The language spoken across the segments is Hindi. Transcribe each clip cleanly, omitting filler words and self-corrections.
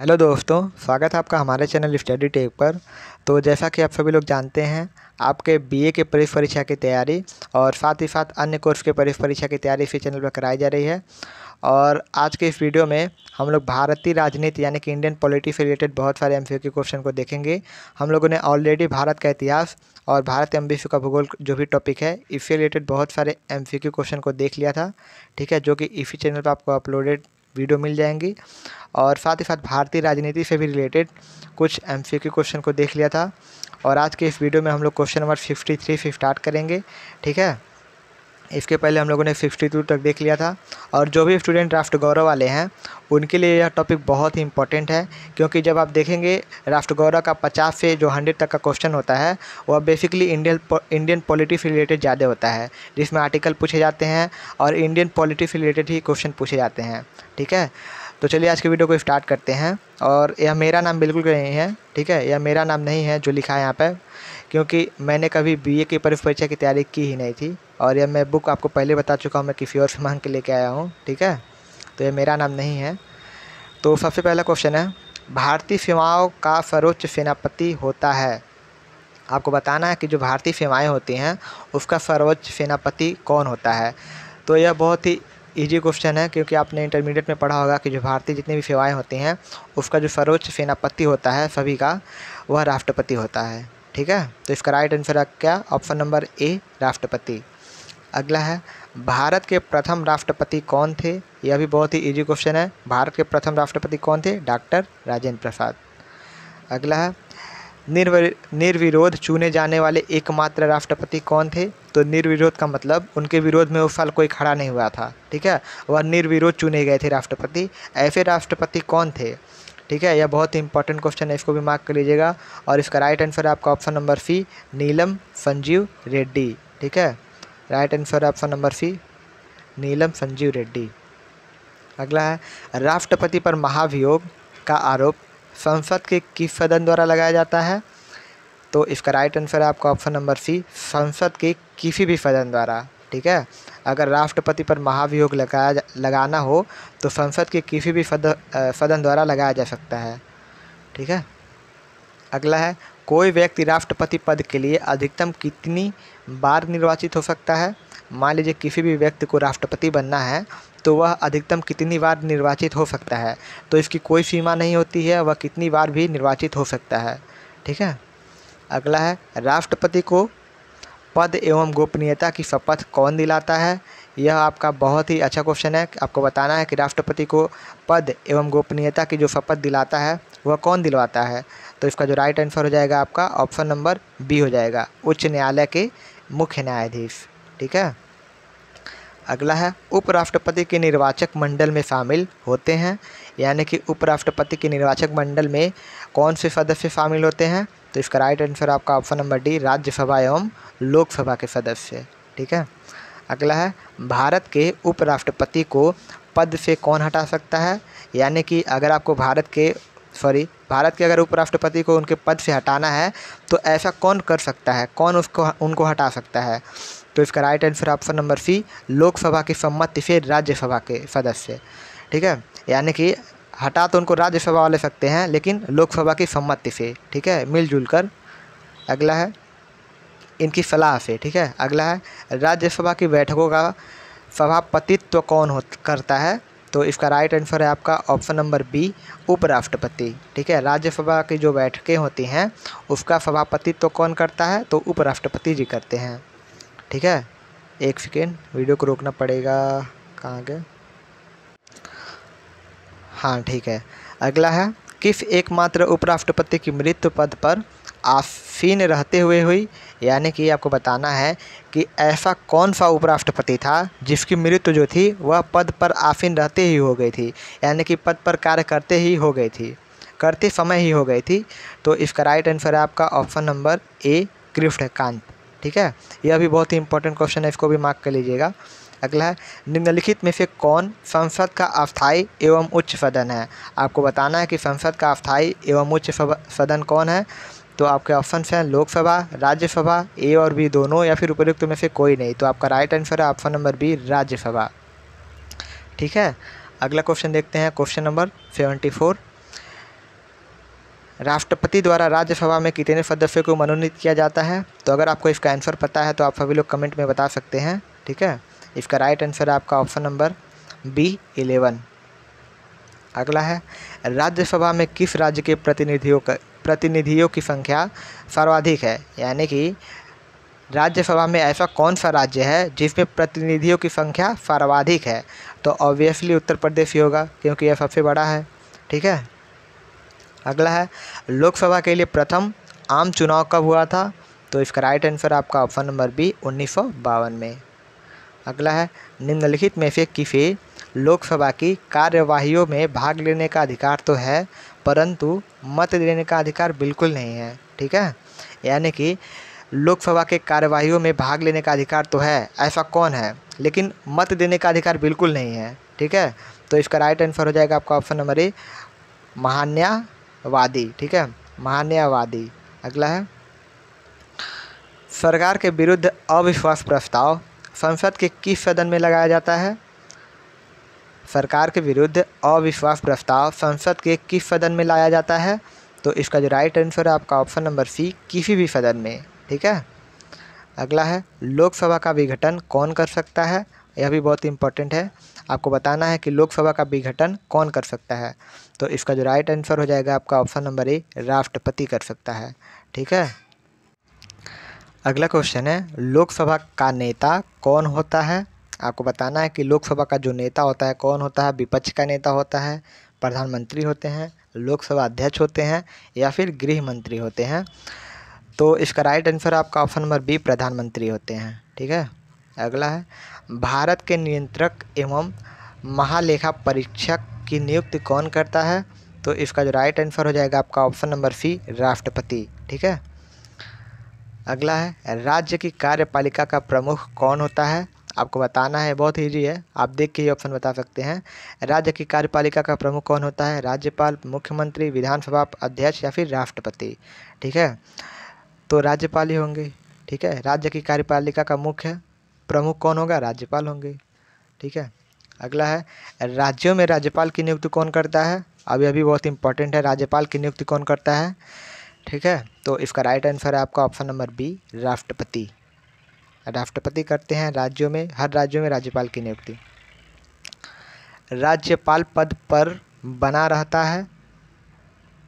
हेलो दोस्तों, स्वागत है आपका हमारे चैनल स्टडी टेक पर। तो जैसा कि आप सभी लोग जानते हैं, आपके बीए के प्रवेश परीक्षा की तैयारी और साथ ही साथ अन्य कोर्स के प्रवेश परीक्षा की तैयारी इसी चैनल पर कराई जा रही है। और आज के इस वीडियो में हम लोग भारतीय राजनीति यानी कि इंडियन पॉलिटी से रिलेटेड बहुत सारे एमसीक्यू क्वेश्चन को देखेंगे। हम लोगों ने ऑलरेडी भारत का इतिहास और भारत एवं विश्व का भूगोल जो भी टॉपिक है, इससे रिलेटेड बहुत सारे एमसीक्यू क्वेश्चन को देख लिया था, ठीक है, जो कि इसी चैनल पर आपको अपलोडेड वीडियो मिल जाएंगी। और साथ ही साथ भारतीय राजनीति से भी रिलेटेड कुछ एमसीक्यू क्वेश्चन को देख लिया था। और आज के इस वीडियो में हम लोग क्वेश्चन नंबर 53 से स्टार्ट करेंगे, ठीक है। इसके पहले हम लोगों ने 52 तक देख लिया था। और जो भी स्टूडेंट राष्ट्र गौरव वाले हैं उनके लिए यह टॉपिक बहुत ही इंपॉर्टेंट है, क्योंकि जब आप देखेंगे राष्ट्र गौरव का 50 से जो 100 तक का क्वेश्चन होता है वह बेसिकली इंडियन पॉलिटी से रिलेटेड ज़्यादा होता है, जिसमें आर्टिकल पूछे जाते हैं और इंडियन पॉलिटी से रिलेटेड ही क्वेश्चन पूछे जाते हैं, ठीक है। तो चलिए आज के वीडियो को स्टार्ट करते हैं। और यह मेरा नाम बिल्कुल नहीं है, ठीक है, यह मेरा नाम नहीं है जो लिखा है यहाँ पर, क्योंकि मैंने कभी बीए की प्रवेश परीक्षा की तैयारी की ही नहीं थी। और यह मैं बुक आपको पहले बता चुका हूँ, मैं किसी और से मांग के लेके आया हूँ, ठीक है। तो यह मेरा नाम नहीं है। तो सबसे पहला क्वेश्चन है, भारतीय सीमाओं का सर्वोच्च सेनापति होता है। आपको बताना है कि जो भारतीय सीमाएँ होती हैं उसका सर्वोच्च सेनापति कौन होता है। तो यह बहुत ही इजी क्वेश्चन है, क्योंकि आपने इंटरमीडिएट में पढ़ा होगा कि जो भारतीय जितनी भी सेवाएं होती हैं उसका जो सर्वोच्च सेनापति होता है सभी का, वह राष्ट्रपति होता है, ठीक है। तो इसका राइट आंसर है क्या? ऑप्शन नंबर ए, राष्ट्रपति। अगला है, भारत के प्रथम राष्ट्रपति कौन थे? यह भी बहुत ही इजी क्वेश्चन है। भारत के प्रथम राष्ट्रपति कौन थे? डॉक्टर राजेंद्र प्रसाद। अगला है, निर्विरोध चुने जाने वाले एकमात्र राष्ट्रपति कौन थे? तो निर्विरोध का मतलब उनके विरोध में उस साल कोई खड़ा नहीं हुआ था, ठीक है, वह निर्विरोध चुने गए थे राष्ट्रपति। ऐसे राष्ट्रपति कौन थे? ठीक है, यह बहुत ही इंपॉर्टेंट क्वेश्चन है, इसको भी मार्क कर लीजिएगा। और इसका राइट आंसर है आपका ऑप्शन नंबर सी, नीलम संजीव रेड्डी, ठीक है। राइट आंसर है ऑप्शन नंबर सी, नीलम संजीव रेड्डी। अगला है, राष्ट्रपति पर महाभियोग का आरोप संसद के किस सदन द्वारा लगाया जाता है? तो इसका राइट आंसर है आपका ऑप्शन नंबर सी, संसद के किसी भी सदन द्वारा, ठीक है। अगर राष्ट्रपति पर महाभियोग लगाना हो तो संसद के किसी भी सदन द्वारा लगाया जा सकता है, ठीक है। अगला है, कोई व्यक्ति राष्ट्रपति पद के लिए अधिकतम कितनी बार निर्वाचित हो सकता है? मान लीजिए किसी भी व्यक्ति को राष्ट्रपति बनना है तो वह अधिकतम कितनी बार निर्वाचित हो सकता है। तो इसकी कोई सीमा नहीं होती है, वह कितनी बार भी निर्वाचित हो सकता है, ठीक है। अगला है, राष्ट्रपति को पद एवं गोपनीयता की शपथ कौन दिलाता है? यह आपका बहुत ही अच्छा क्वेश्चन है। आपको बताना है कि राष्ट्रपति को पद एवं गोपनीयता की जो शपथ दिलाता है वह कौन दिलवाता है। तो इसका जो राइट आंसर हो जाएगा आपका ऑप्शन नंबर बी हो जाएगा, उच्च न्यायालय के मुख्य न्यायाधीश, ठीक है। अगला है, उपराष्ट्रपति के निर्वाचक मंडल में शामिल होते हैं, यानी कि उपराष्ट्रपति के निर्वाचक मंडल में कौन से सदस्य शामिल होते हैं? तो इसका राइट आंसर आपका ऑप्शन नंबर डी, राज्यसभा एवं लोकसभा के सदस्य, ठीक है। अगला है, भारत के उपराष्ट्रपति को पद से कौन हटा सकता है? यानी कि अगर आपको भारत के अगर उपराष्ट्रपति को उनके पद से हटाना है तो ऐसा कौन कर सकता है, कौन उनको हटा सकता है? तो इसका right answer option number C, Lok Sabha की सम्मति से राज्यसभा के सदस्य, ठीक है। यानी कि हटा तो उनको राज्यसभा वाले सकते हैं लेकिन लोकसभा की सम्मति से, ठीक है, मिलजुल कर। अगला है, इनकी सलाह से, ठीक है। अगला है, राज्यसभा की बैठकों का सभापतित्व कौन करता है? तो इसका राइट आंसर है आपका ऑप्शन नंबर बी, उपराष्ट्रपति, ठीक है। राज्यसभा की जो बैठकें होती हैं उसका सभापतित्व कौन करता है? तो उपराष्ट्रपति जी करते हैं, ठीक है। एक सेकेंड, वीडियो को रोकना पड़ेगा, कहाँ गए? हाँ, ठीक है। अगला है, किस एकमात्र उपराष्ट्रपति की मृत्यु पद पर आसीन रहते हुए हुई? यानी कि आपको बताना है कि ऐसा कौन सा उपराष्ट्रपति था जिसकी मृत्यु जो थी वह पद पर आसीन रहते ही हो गई थी, यानी कि पद पर कार्य करते ही हो गई थी, करते समय ही हो गई थी। तो इसका राइट आंसर है आपका ऑप्शन नंबर ए, कृष्णकांत, ठीक है। यह भी बहुत ही इंपॉर्टेंट क्वेश्चन है, इसको भी मार्क कर लीजिएगा। अगला है, निम्नलिखित में से कौन संसद का अस्थायी एवं उच्च सदन है? आपको बताना है कि संसद का अस्थायी एवं उच्च सदन कौन है। तो आपके ऑप्शन हैं लोकसभा, राज्यसभा, ए और बी दोनों, या फिर उपयुक्त में से कोई नहीं। तो आपका राइट आंसर है ऑप्शन नंबर बी, राज्यसभा, ठीक है। अगला क्वेश्चन देखते हैं, क्वेश्चन नंबर 74। राष्ट्रपति द्वारा राज्यसभा में कितने सदस्यों को मनोनीत किया जाता है? तो अगर आपको इसका आंसर पता है तो आप सभी लोग कमेंट में बता सकते हैं, ठीक है। इसका राइट आंसर है आपका ऑप्शन नंबर बी 11। अगला है, राज्यसभा में किस राज्य के प्रतिनिधियों की संख्या सर्वाधिक है? यानी कि राज्यसभा में ऐसा कौन सा राज्य है जिसमें प्रतिनिधियों की संख्या सर्वाधिक है? तो ऑब्वियसली उत्तर प्रदेश ही होगा, क्योंकि यह सबसे बड़ा है, ठीक है। अगला है, लोकसभा के लिए प्रथम आम चुनाव कब हुआ था? तो इसका राइट आंसर आपका ऑप्शन नंबर बी 1952 में। अगला है, निम्नलिखित में से किसे लोकसभा की कार्यवाहियों में भाग लेने का अधिकार तो है, परंतु मत देने का अधिकार बिल्कुल नहीं है, ठीक है। यानी कि लोकसभा के कार्यवाहियों में भाग लेने का अधिकार तो है, ऐसा कौन है, लेकिन मत देने का अधिकार बिल्कुल नहीं है, ठीक है। तो इसका राइट आंसर हो जाएगा आपका ऑप्शन नंबर ए महान्यायवादी, ठीक है, महान्यायवादी। अगला है, सरकार के विरुद्ध अविश्वास प्रस्ताव संसद के किस सदन में लगाया जाता है? सरकार के विरुद्ध अविश्वास प्रस्ताव संसद के किस सदन में लाया जाता है? तो इसका जो राइट आंसर है आपका ऑप्शन नंबर सी किसी भी सदन में, ठीक है। अगला है, लोकसभा का विघटन कौन कर सकता है? यह भी बहुत इंपॉर्टेंट है, आपको बताना है कि लोकसभा का विघटन कौन कर सकता है। तो इसका जो राइट आंसर हो जाएगा आपका ऑप्शन नंबर ए राष्ट्रपति कर सकता है, ठीक है। अगला क्वेश्चन है, लोकसभा का नेता कौन होता है? आपको बताना है कि लोकसभा का जो नेता होता है कौन होता है। विपक्ष का नेता होता है, प्रधानमंत्री होते हैं, लोकसभा अध्यक्ष होते हैं, या फिर गृह मंत्री होते हैं। तो इसका राइट आंसर आपका ऑप्शन नंबर बी प्रधानमंत्री होते हैं, ठीक है। अगला है, भारत के नियंत्रक एवं महालेखा परीक्षक की नियुक्ति कौन करता है? तो इसका जो राइट आंसर हो जाएगा आपका ऑप्शन नंबर सी राष्ट्रपति, ठीक है। अगला है, राज्य की कार्यपालिका का प्रमुख कौन होता है? आपको बताना है, बहुत ईजी है, आप देख के ही ऑप्शन बता सकते हैं। राज्य की कार्यपालिका का प्रमुख कौन होता है? राज्यपाल, मुख्यमंत्री, विधानसभा अध्यक्ष या फिर राष्ट्रपति, ठीक है। तो राज्यपाल ही होंगे, ठीक है। राज्य की कार्यपालिका का मुख्य प्रमुख कौन होगा? राज्यपाल होंगे, ठीक है। अगला है, राज्यों में राज्यपाल की नियुक्ति कौन करता है? अब यह भी बहुत इंपॉर्टेंट है, राज्यपाल की नियुक्ति कौन करता है, ठीक है। तो इसका राइट आंसर है आपका ऑप्शन नंबर बी राष्ट्रपति। राष्ट्रपति करते हैं राज्यों में, हर राज्यों में राज्यपाल की नियुक्ति। राज्यपाल पद पर बना रहता है,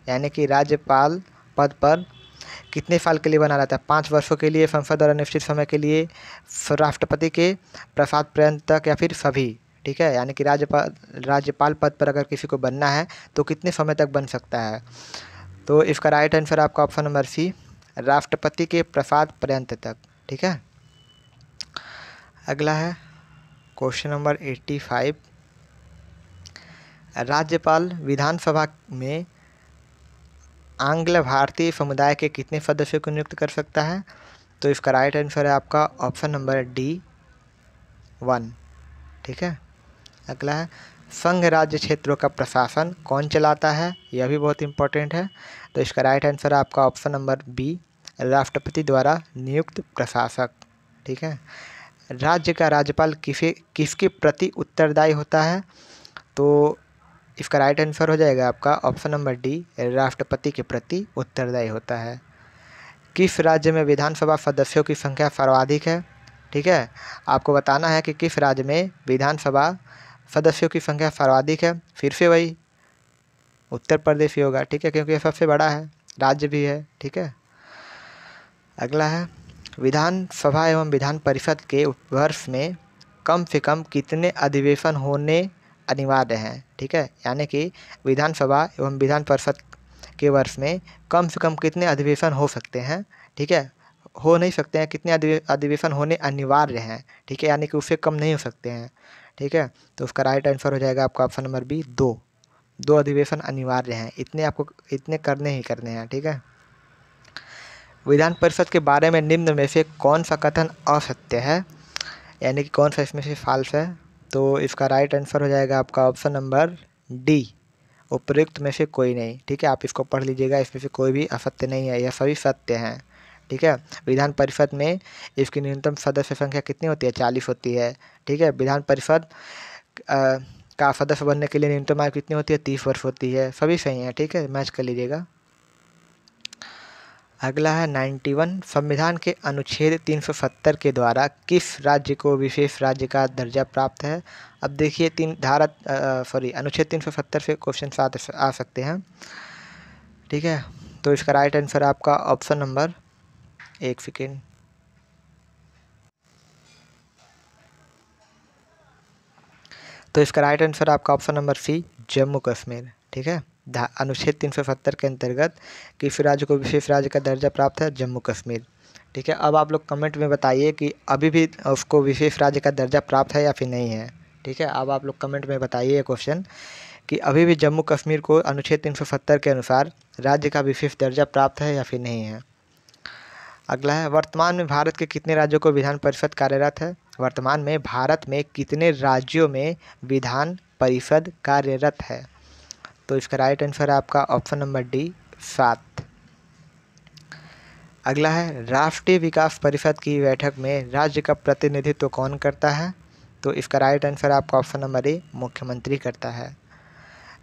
यानी कि राज्यपाल पद पर कितने साल के लिए बना रहता है? 5 वर्षों के लिए, संसद द्वारा निश्चित समय के लिए, राष्ट्रपति के प्रसाद पर्यंत तक, या फिर सभी, ठीक है। यानी कि राज्यपाल पद पर अगर किसी को बनना है तो कितने समय तक बन सकता है? तो इसका राइट आंसर आपका ऑप्शन नंबर सी राष्ट्रपति के प्रसाद पर्यंत तक, ठीक है। अगला है क्वेश्चन नंबर 85, राज्यपाल विधानसभा में आंग्ल भारतीय समुदाय के कितने सदस्यों को नियुक्त कर सकता है? तो इसका राइट आंसर है आपका ऑप्शन नंबर डी 1, ठीक है। अगला है, संघ राज्य क्षेत्रों का प्रशासन कौन चलाता है? यह भी बहुत इंपॉर्टेंट है। तो इसका राइट आंसर है आपका ऑप्शन नंबर बी राष्ट्रपति द्वारा नियुक्त प्रशासक, ठीक है। राज्य का राज्यपाल किसके प्रति उत्तरदायी होता है? तो इसका राइट आंसर हो जाएगा आपका ऑप्शन नंबर डी राष्ट्रपति के प्रति उत्तरदायी होता है। किस राज्य में विधानसभा सदस्यों की संख्या सर्वाधिक है? ठीक है, आपको बताना है कि किस राज्य में विधानसभा सदस्यों की संख्या सर्वाधिक है। फिर से वही उत्तर प्रदेश ही होगा, ठीक है, क्योंकि यह सबसे बड़ा है, राज्य भी है, ठीक है। अगला है, विधानसभा एवं विधान परिषद के वर्ष में कम से कम कितने अधिवेशन होने अनिवार्य हैं? ठीक है, यानी कि विधानसभा एवं विधान परिषद के वर्ष में कम से कम कितने अधिवेशन हो सकते हैं? ठीक है, हो नहीं सकते हैं, कितने अधिवेशन होने अनिवार्य हैं, ठीक है, यानी कि उससे कम नहीं हो सकते हैं, ठीक है। तो उसका राइट आंसर हो जाएगा आपका ऑप्शन नंबर बी 2 अधिवेशन अनिवार्य हैं, इतने करने ही करने हैं, ठीक है। विधान परिषद के बारे में निम्न में से कौन सा कथन असत्य है, यानी कि कौन सा इसमें से फाल्स है? तो इसका राइट आंसर हो जाएगा आपका ऑप्शन नंबर डी उपयुक्त में से कोई नहीं, ठीक है। आप इसको पढ़ लीजिएगा, इसमें से कोई भी असत्य नहीं है, यह सभी सत्य हैं, ठीक है। विधान परिषद में इसकी न्यूनतम सदस्य संख्या कितनी होती है? 40 होती है, ठीक है। विधान परिषद का सदस्य बनने के लिए न्यूनतम आयु कितनी होती है? 30 वर्ष होती है, सभी सही हैं, ठीक है, मैच कर लीजिएगा। अगला है 91, संविधान के अनुच्छेद 370 के द्वारा किस राज्य को विशेष राज्य का दर्जा प्राप्त है। अब देखिए अनुच्छेद 370 से क्वेश्चन आ सकते हैं, ठीक है। तो इसका राइट आंसर आपका ऑप्शन नंबर, एक सेकेंड, तो इसका राइट आंसर आपका option number C, Jammu Kashmir, ठीक है। अनुच्छेद 370 के अंतर्गत किस राज्य को विशेष राज्य का दर्जा प्राप्त है, जम्मू कश्मीर, ठीक है। अब आप लोग कमेंट में बताइए कि अभी भी उसको विशेष राज्य का दर्जा प्राप्त है या फिर नहीं है, ठीक है। अब आप लोग कमेंट में बताइए क्वेश्चन कि अभी भी जम्मू कश्मीर को अनुच्छेद 370 के अनुसार राज्य का विशेष दर्जा प्राप्त है या फिर नहीं है। अगला है, वर्तमान में भारत के कितने राज्यों को विधान परिषद कार्यरत है। वर्तमान में भारत में कितने राज्यों में विधान परिषद कार्यरत है। तो इसका राइट आंसर है आपका ऑप्शन नंबर डी, 7। अगला है, राष्ट्रीय विकास परिषद की बैठक में राज्य का प्रतिनिधित्व कौन करता है। तो इसका राइट आंसर आपका ऑप्शन नंबर ए, मुख्यमंत्री करता है।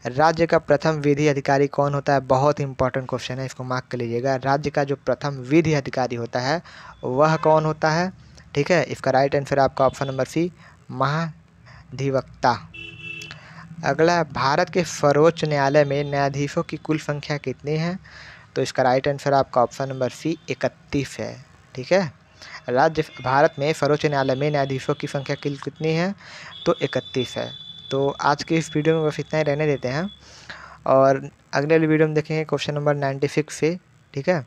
राज्य का प्रथम विधि अधिकारी कौन होता है, बहुत इंपॉर्टेंट क्वेश्चन है, इसको मार्क कर लीजिएगा। राज्य का जो प्रथम विधि अधिकारी होता है वह कौन होता है, ठीक है। इसका राइट आंसर आपका ऑप्शन नंबर सी, महाधिवक्ता। अगला है, भारत के सर्वोच्च न्यायालय में न्यायाधीशों की कुल संख्या कितनी है। तो इसका राइट आंसर आपका ऑप्शन नंबर सी, 31 है, ठीक है। भारत में सर्वोच्च न्यायालय में न्यायाधीशों की संख्या कितनी है, तो 31 है। तो आज की इस वीडियो में बस इतना ही रहने देते हैं, और अगले वाली वीडियो में देखेंगे क्वेश्चन नंबर 96 से, ठीक है।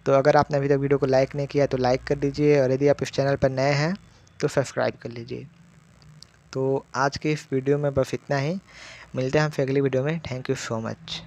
तो अगर आपने अभी तक वीडियो को लाइक नहीं किया तो लाइक कर दीजिए, और यदि आप इस चैनल पर नए हैं तो सब्सक्राइब कर लीजिए। तो आज की इस वीडियो में बस इतना ही, मिलते हैं हम फिर अगली वीडियो में। Thank you so much.